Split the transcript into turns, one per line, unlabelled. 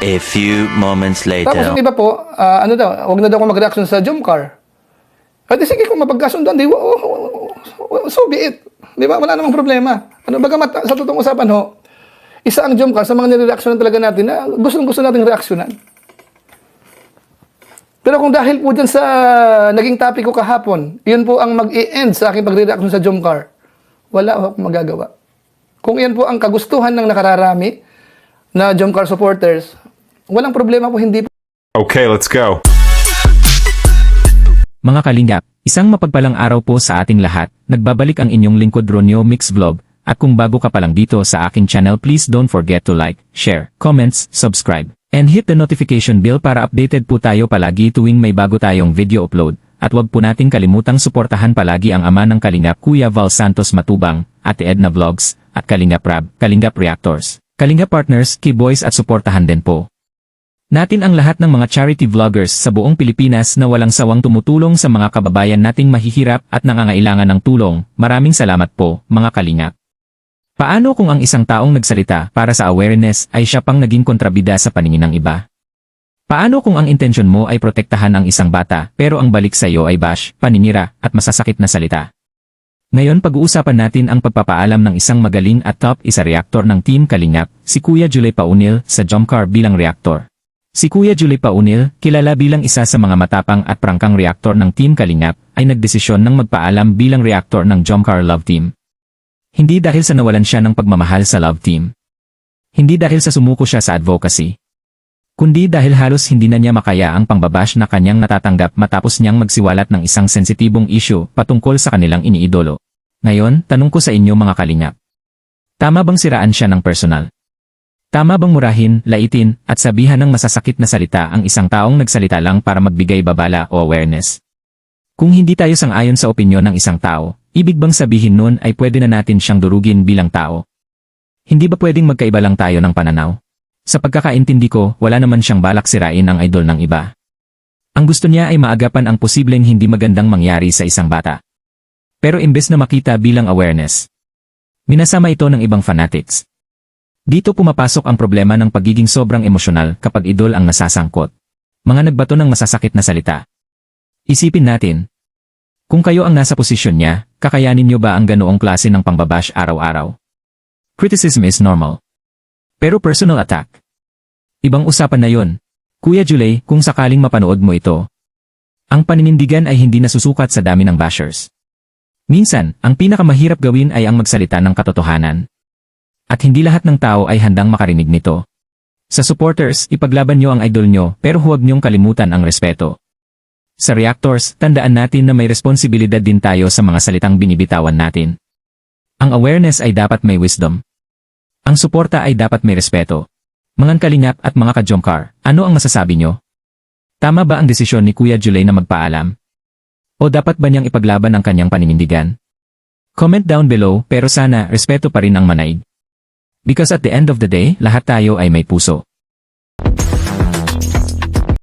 A few moments
Tapos
later.
yung iba po, ano daw, huwag na daw ako mag-reaction sa Jomcar. At sige, kung mapagkasunduan, so be it. Di ba? Wala namang problema. Ano, bagamat sa totoong usapan ho, isa ang Jomcar sa mga nire-reactionan talaga natin na gustong-gusto nating reaksyonan. Pero kung dahil po dyan sa naging topic ko kahapon, yun po ang mag-i-end sa aking pagre-reaction sa Jomcar, wala akong magagawa. Kung yan po ang kagustuhan ng nakararami na Jomcar supporters, walang problema po, hindi po.
Okay, let's go.
Mga kalingap, isang mapagpalang araw po sa ating lahat. Nagbabalik ang inyong lingkod Ronyo Mix Vlog. At kung bago ka pa lang dito sa aking channel, please don't forget to like, share, comments, subscribe, and hit the notification bell para updated po tayo palagi tuwing may bago tayong video upload. At wag po nating kalimutang suportahan palagi ang ama ng Kalingap, Kuya Val Santos Matubang, Ate Edna Vlogs, at Kalingap Rab, Kalingap Reactors, Kalingap Partners, Keyboys at suportahan din po natin ang lahat ng mga charity vloggers sa buong Pilipinas na walang sawang tumutulong sa mga kababayan nating mahihirap at nangangailangan ng tulong. Maraming salamat po, mga Kalingap. Paano kung ang isang taong nagsalita para sa awareness ay siya pang naging kontrabida sa paningin ng iba? Paano kung ang intensyon mo ay protektahan ang isang bata pero ang balik sa iyo ay bash, paninira, at masasakit na salita? Ngayon pag-uusapan natin ang pagpapaalam ng isang magaling at top isa reactor ng Team Kalingap, si Kuya Julay Paunil sa Jomcar bilang reactor. Si Kuya Julay Paunil, kilala bilang isa sa mga matapang at prangkang reactor ng Team Kalingap, ay nagdesisyon ng magpaalam bilang reactor ng Jomcar Love Team. Hindi dahil sa nawalan siya ng pagmamahal sa Love Team. Hindi dahil sa sumuko siya sa advocacy. Kundi dahil halos hindi na niya makaya ang pangbabash na kanyang natatanggap matapos niyang magsiwalat ng isang sensitibong issue patungkol sa kanilang iniidolo. Ngayon, tanong ko sa inyo mga Kalingap. Tama bang siraan siya ng personal? Tama bang murahin, laitin, at sabihan ng masasakit na salita ang isang taong nagsalita lang para magbigay babala o awareness? Kung hindi tayo sang-ayon sa opinyon ng isang tao, ibig bang sabihin nun ay pwede na natin siyang durugin bilang tao? Hindi ba pwedeng magkaiba lang tayo ng pananaw? Sa pagkakaintindi ko, wala naman siyang balak sirain ang idol ng iba. Ang gusto niya ay maagapan ang posibleng hindi magandang mangyari sa isang bata. Pero imbes na makita bilang awareness, minasama ito ng ibang fanatics. Dito pumapasok ang problema ng pagiging sobrang emosyonal kapag idol ang nasasangkot. Mga nagbato ng masasakit na salita. Isipin natin. Kung kayo ang nasa posisyon niya, kakayanin niyo ba ang ganoong klase ng pangbabash araw-araw? Criticism is normal. Pero personal attack? Ibang usapan na yon. Kuya Julay, kung sakaling mapanood mo ito, ang paninindigan ay hindi nasusukat sa dami ng bashers. Minsan, ang pinakamahirap gawin ay ang magsalita ng katotohanan. At hindi lahat ng tao ay handang makarinig nito. Sa supporters, ipaglaban nyo ang idol nyo pero huwag nyong kalimutan ang respeto. Sa reactors, tandaan natin na may responsibilidad din tayo sa mga salitang binibitawan natin. Ang awareness ay dapat may wisdom. Ang suporta ay dapat may respeto. Mga Kalingap at mga ka-Jomcar, ano ang masasabi nyo? Tama ba ang desisyon ni Kuya Julay na magpaalam? O dapat ba niyang ipaglaban ang kanyang paninindigan? Comment down below pero sana respeto pa rin ang manaig. Because at the end of the day, lahat tayo ay may puso.